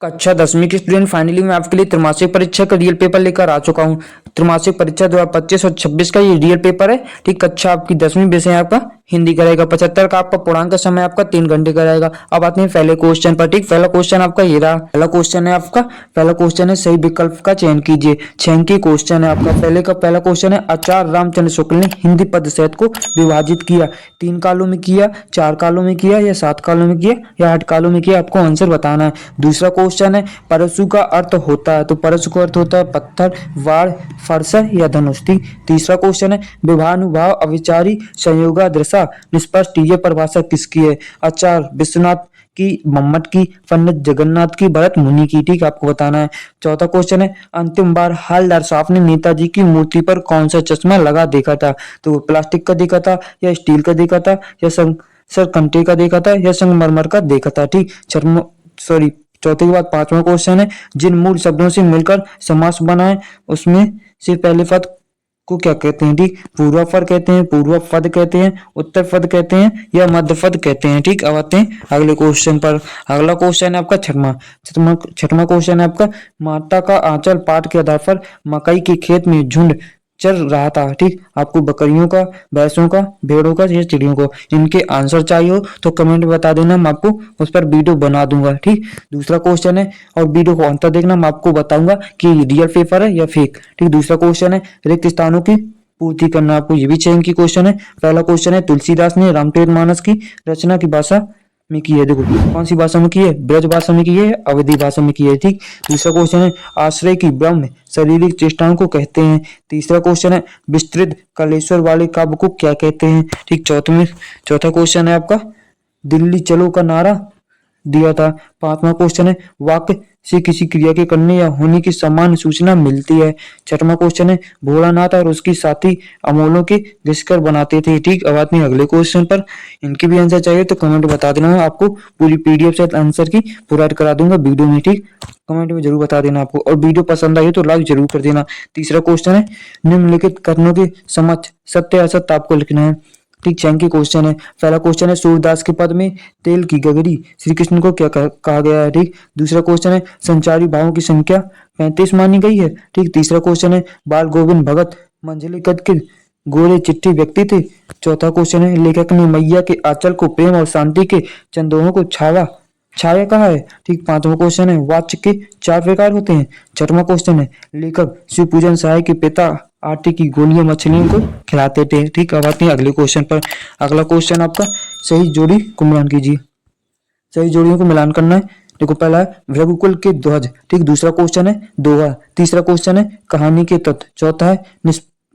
कक्षा 10वीं के स्टूडेंट, फाइनली मैं आपके लिए त्रैमासिक परीक्षा का रियल पेपर लेकर आ चुका हूँ। त्रैमासिक परीक्षा 2025 और 26 का ये रियल पेपर है। ठीक, कक्षा आपकी 10वीं विषय आपका हिंदी का रहेगा। 75 का आपका पूर्णांक समय आपका 3 घंटे का रहेगा। अब आते हैं पहले क्वेश्चन पर। ठीक, पहला क्वेश्चन आपका ये रहा। पहला क्वेश्चन है सही विकल्प का चयन कीजिए। 6 अंकीय क्वेश्चन है आपका। पहला क्वेश्चन है आचार्य रामचंद्र शुक्ल ने हिंदी पद सहित को विभाजित किया। 3 कालों में किया, 4 कालों में किया या 7 कालों में किया या 8 कालों में किया, आपको आंसर बताना है। दूसरा क्वेश्चन है परशु का अर्थ होता है, तो परशु का अर्थ होता है पत्थर, वार, फरसा या धनुष। तीसरा क्वेश्चन है विभानुभाव अविचारी संयोगादृशा निष्पष्ट, ये परिभाषा किसकी है? आचार्य विश्वनाथ की, मम्मट की, पंडित जगन्नाथ की, भरत मुनि की। ठीक, आपको बताना है। चौथा क्वेश्चन है अंतिम बार हालदार साहब ने नेताजी की मूर्ति पर कौन सा चश्मा लगा देखा था? तो प्लास्टिक का देखा था या स्टील का देखा था या सरकंटे का देखा था या संगमरमर का देखा था। ठीक, चौथे के बाद पांचवा क्वेश्चन है जिन मूल शब्दों से मिलकर समास बना है उसमें से पहले पद को क्या कहते हैं? ठीक, पूर्व पद कहते हैं, पूर्व पद कहते हैं, उत्तर पद कहते हैं या मध्य पद कहते हैं। ठीक, अब आते हैं अगले क्वेश्चन पर। अगला क्वेश्चन है आपका छठवां क्वेश्चन है आपका माता का आंचल पाठ के आधार पर मकई के खेत में झुंड चल रहा था। ठीक, आपको बकरियों का, भैंसों का, भेड़ों का या चिड़ियों को, इनके आंसर चाहिए हो तो कमेंट में बता देना, मैं आपको उस पर वीडियो बना दूंगा। ठीक, दूसरा क्वेश्चन है और वीडियो को अंत तक देखना, मैं आपको बताऊंगा कि रियल पेपर है या फेक। ठीक, दूसरा क्वेश्चन है रिक्त स्थानों की पूर्ति करना, आपको ये भी चयन की क्वेश्चन है। पहला क्वेश्चन है तुलसीदास ने रामचरितमानस की रचना की भाषा में की है। देखो कौन सी भाषा में की है? ब्रज भाषा में की है, अवधी भाषा में की है। ठीक, दूसरा क्वेश्चन है आश्रय की ब्रह्म शारीरिक चेष्टाओं को कहते हैं। तीसरा क्वेश्चन है विस्तृत कलेश्वर वाले काव्य को क्या कहते हैं? ठीक, चौथा क्वेश्चन है आपका दिल्ली चलो का नारा दिया था। पांचवा क्वेश्चन है वाक्य से किसी क्रिया के करने या होने की समान सूचना मिलती है। छठवां क्वेश्चन है भोलानाथ और उसकी साथी अमोलों के घिसकर बनाते थे। ठीक, अब आते हैं अगले क्वेश्चन पर। इनके भी आंसर चाहिए तो कमेंट बता देना, आपको पूरी पीडीएफ से आंसर की प्रोवाइड करा दूंगा वीडियो में। ठीक, कमेंट में जरूर बता देना आपको, और वीडियो पसंद आई तो लाइक जरूर कर देना। तीसरा क्वेश्चन है निम्नलिखित कथनों के समक्ष सत्य असत्य आपको लिखना है। ठीक, 6 अंकीय क्वेश्चन है। पहला क्वेश्चन है सूरदास के पद में तेल की गगरी श्री कृष्ण को क्या कहा गया है? ठीक, दूसरा क्वेश्चन है संचारी भावों की संख्या 35 मानी गई है। ठीक, तीसरा क्वेश्चन है बाल गोविंद भगत मंझले कद के गोरे चिट्ठी व्यक्ति थे। चौथा क्वेश्चन है लेखक ने मैया के आंचल को प्रेम और शांति के चंदोहों को छाया कहा है। ठीक, पांचवा क्वेश्चन है वाच्य के 4 प्रकार होते हैं। छठवां क्वेश्चन है लेखक शिव पूजन सहाय के पिता आटे की गोलियां मछलियों को खिलाते थे। ठीक, अब आते हैं अगले क्वेश्चन पर। अगला क्वेश्चन आपका सही जोड़ी को मिलान कीजिए। सही जोड़ियों को मिलान करना है। देखो पहला है रघुकुल के ध्वज। ठीक, दूसरा क्वेश्चन है दोहा। तीसरा क्वेश्चन है कहानी के तत्व। चौथा है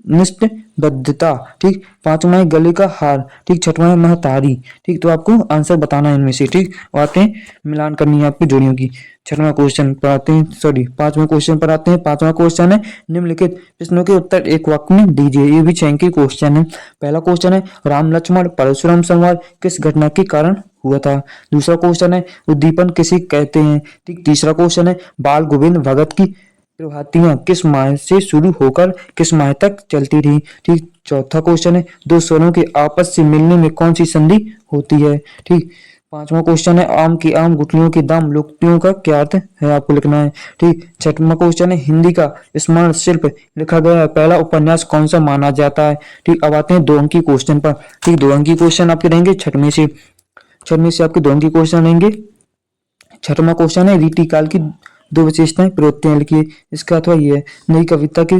निष्पद्धता। ठीक, पांचवा है गले का हार। ठीक, छठवां है महतारी। ठीक, तो आपको आंसर बताना है इनमें से। ठीक, आते हैं मिलान करनी है आपकी जोड़ियों की। छठवां क्वेश्चन पर आते हैं, पांचवें क्वेश्चन पर आते हैं। पांचवा क्वेश्चन है निम्नलिखित प्रश्नों के उत्तर एक वाक्य में दीजिए। ये भी 6 अंकीय क्वेश्चन है। पहला क्वेश्चन है राम लक्ष्मण परशुराम संवाद किस घटना के कारण हुआ था? दूसरा क्वेश्चन है उद्दीपन किसे कहते हैं? ठीक, तीसरा क्वेश्चन है बाल गोविंद भगत की प्रभातियां किस माह से शुरू होकर किस माह तक चलती रही? ठीक, चौथा क्वेश्चन है दो स्वरों के आपस से मिलने में कौन सी संधि होती है? ठीक, पांचवा क्वेश्चन है आम की आम गुठलियों के दाम लोकोक्तियों का क्या अर्थ है? आपको लिखना है। ठीक, छठवां क्वेश्चन है हिंदी का स्मरण शिल्प लिखा गया पहला उपन्यास कौन सा माना जाता है? ठीक, अब आते हैं 2 अंकीय क्वेश्चन पर। ठीक, 2 अंकीय क्वेश्चन आपके रहेंगे छठवीं से आपके 2 अंकीय क्वेश्चन रहेंगे। छठवां क्वेश्चन है रीति काल की 2 विशेषताएं प्रवृत्तियां लिखिए। इसका अथवा ये है नई कविता के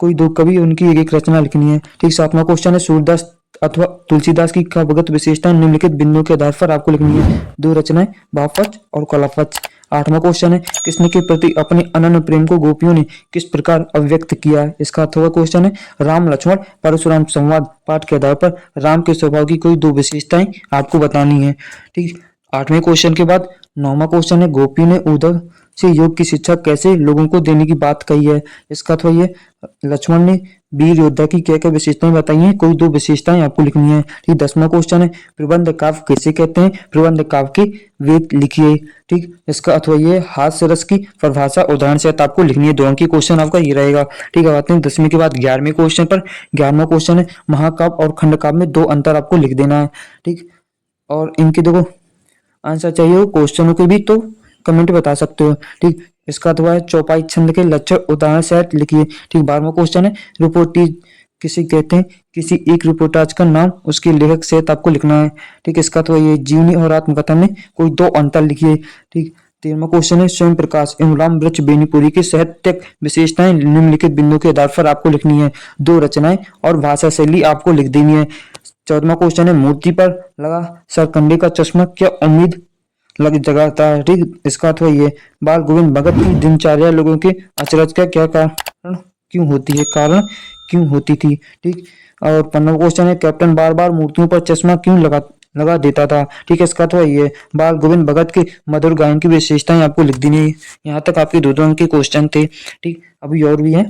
कोई 2 कवि उनकी एक रचना लिखनी है। ठीक, सातवां क्वेश्चन है सूरदास अथवा तुलसीदास की काव्यगत विशेषता निम्नलिखित बिंदुओं के आधार पर आपको लिखनी है। 2 रचनाएं भावपक्ष और कलापक्ष। आठवां क्वेश्चन है कृष्ण के प्रति अपने अनन्य प्रेम को गोपियों ने किस प्रकार अभिव्यक्त किया है? इसका अथवा क्वेश्चन है राम लक्ष्मण परशुराम संवाद पाठ के आधार पर राम के स्वभाव की कोई 2 विशेषताएं आपको बतानी है। ठीक, 8वें क्वेश्चन के बाद 9वां क्वेश्चन है गोपी ने उद्धव से योग की शिक्षा कैसे लोगों को देने की बात कही है? इसका अथवा ये लक्ष्मण ने वीर योद्धा की क्या क्या विशेषताएं बताई हैं? कोई 2 विशेषताएं आपको लिखनी है। ठीक, 10वां क्वेश्चन है प्रबंध काव्य किसे कहते हैं? प्रबंध काव्य के वेद लिखिए। ठीक, इसका अथवा ये हास्य रस की परिभाषा उदाहरण से आपको लिखनी है। 2 अंकीय क्वेश्चन आपका ये रहेगा। ठीक है, आते हैं 10वीं के बाद 11वें क्वेश्चन पर। 11वां क्वेश्चन है महाकाव्य और खंडकाव्य में 2 अंतर आपको लिख देना है। ठीक, और इनके देखो आंसर चाहिए हो क्वेश्चनों के भी तो कमेंट बता सकते हो। ठीक, इसका अथवा है चौपाई छंद के लक्षण उदाहरण सहित लिखिए। ठीक, 12वां क्वेश्चन है रिपोर्टेज किसे कहते हैं, किसी एक रिपोर्टाज का नाम उसके लेखक सहित आपको लिखना है। ठीक, इसका तो ये जीवनी और आत्मकथा में कोई दो अंतर लिखिए। ठीक, 13वां क्वेश्चन है स्वयं प्रकाश इमरान वृक्ष बेनीपुरी की साहित्यिक विशेषताएं निम्नलिखित बिंदु के आधार पर आपको लिखनी है। दो रचनाएं और भाषा शैली आपको लिख देनी है। 14वां क्वेश्चन है मूर्ति पर लगा सरकंडे का चश्मा क्या उम्मीद लग जगाता है। ठीक, इसका अर्थ ये बाल गोविंद भगत की दिनचर्या लोगों के अचरज का क्या कारण क्यों होती है, कारण क्यों होती थी। ठीक, और 15वां क्वेश्चन है कैप्टन बार बार मूर्तियों पर चश्मा क्यों लगा देता था। ठीक है, इसका तो ये बाल गोविंद भगत के मधुर गायन की विशेषताएं आपको लिख देनी है। यहाँ तक आपके दो अंक के क्वेश्चन थे। ठीक, अभी और भी है।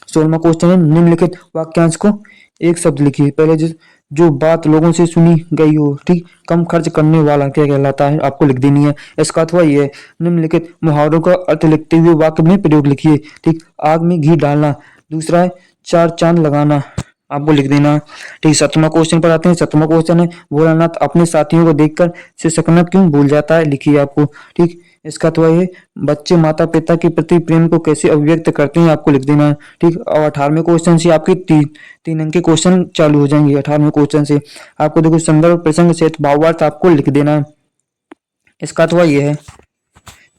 16वां क्वेश्चन है निम्नलिखित वाक्यांश को एक शब्द लिखिए। पहले जो बात लोगों से सुनी गई हो। ठीक, कम खर्च करने वाला क्या कहलाता है, आपको लिख देनी है। इसका अथवा ये है निम्नलिखित मुहावरों का अर्थ लिखते हुए वाक्य में प्रयोग लिखिए। ठीक, आग में घी डालना, दूसरा है चार चांद लगाना, आपको लिख देना। ठीक, 7वां क्वेश्चन पर आते हैं। 7वां क्वेश्चन है भोलानाथ अपने साथियों को देखकर सिसकना क्यों भूल जाता है, लिखिए आपको। ठीक, इसका तो ये बच्चे माता पिता के प्रति प्रेम को कैसे अभिव्यक्त करते हैं, आपको लिख देना है। ठीक, और 18वें क्वेश्चन से आपके तीन अंक के क्वेश्चन चालू हो जाएंगे। 18वें क्वेश्चन से आपको देखो संदर्भ प्रसंग से भावार्थ आपको लिख देना है। इसका तो ये है,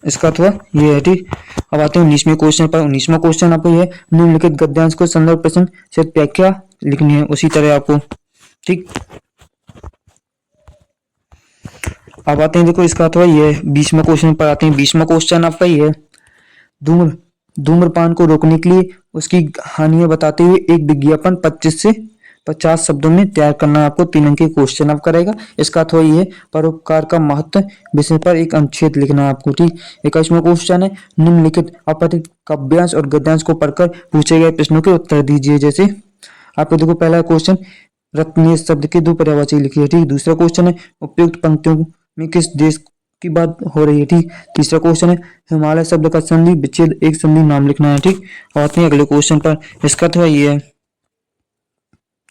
इसका तो ये है। ठीक, अब आते हैं 19वें क्वेश्चन पर। 19वां क्वेश्चन आपको ये है निम्नलिखित गद्यांश को संदर्भ प्रसंग से व्याख्या लिखनी है उसी तरह आपको। ठीक, अब आते हैं देखो इसका अथवा ये 20वां क्वेश्चन पर आते हैं। 20वां क्वेश्चन आपका ये है धूम्रपान को रोकने के लिए उसकी हानियां बताते हुए एक विज्ञापन 25 से 50 शब्दों में तैयार करना है। आपको 3 अंक के क्वेश्चन आप करेगा। इसका अथवा ये है परोपकार का महत्व विषय पर एक अनुच्छेद लिखना है आपको। ठीक, 21वां क्वेश्चन है निम्नलिखित अपठित काव्यांश और गद्यांश को पढ़कर पूछे गए प्रश्नों के उत्तर दीजिए। जैसे आपको देखो पहला क्वेश्चन रत्नीय शब्द के दो पर्यायवाची लिखिए। ठीक, दूसरा क्वेश्चन है उपयुक्त पंक्तियों में किस देश की बात हो रही है। ठीक, तीसरा क्वेश्चन है हिमालय शब्द का संधि विच्छेद एक संधि नाम लिखना है। ठीक, और आते हैं अगले क्वेश्चन पर। इसका तो ये है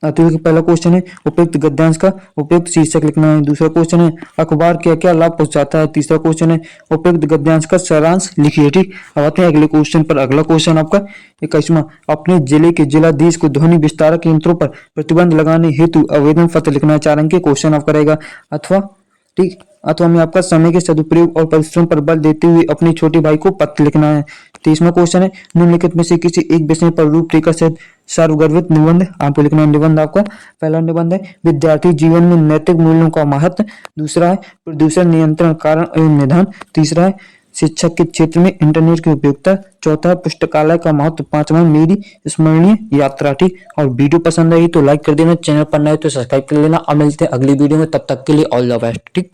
पहला क्वेश्चन है उपयुक्त गद्यांश का उपयुक्त शीर्षक लिखना है। दूसरा क्वेश्चन है अखबार क्या क्या लाभ पहुंचाता है। तीसरा क्वेश्चन है उपयुक्त गद्यांश का सारांश लिखिए। ठीक, अब आते हैं अगले क्वेश्चन पर। अगला क्वेश्चन आपका 21वां अपने जिले के जिलाधीश को ध्वनि विस्तारक यंत्रों पर प्रतिबंध लगाने हेतु आवेदन पत्र लिखना है। 4 अंक के क्वेश्चन आप करेगा। अथवा ठीक, अथवा में आपका समय के सदुपयोग और परिश्रम पर बल देते हुए अपने छोटे भाई को पत्र लिखना है। 23वां क्वेश्चन है निम्नलिखित में से किसी एक विषय पर रूपरेखा से सार्वगर्भित निबंध आपको लिखना है। निबंध आपका पहला निबंध है विद्यार्थी जीवन में नैतिक मूल्यों का महत्व। दूसरा है प्रदूषण नियंत्रण कारण एवं निदान। तीसरा है शिक्षा के क्षेत्र में इंटरनेट की उपयोगिता। चौथा है पुस्तकालय का महत्व। 5वां मेरी स्मरणीय यात्रा। ठीक, और वीडियो पसंद आई तो लाइक कर देना, चैनल पर नए तो सब्सक्राइब कर लेना। और मिलते हैं अगली वीडियो में, तब तक के लिए ऑल द बेस्ट। ठीक।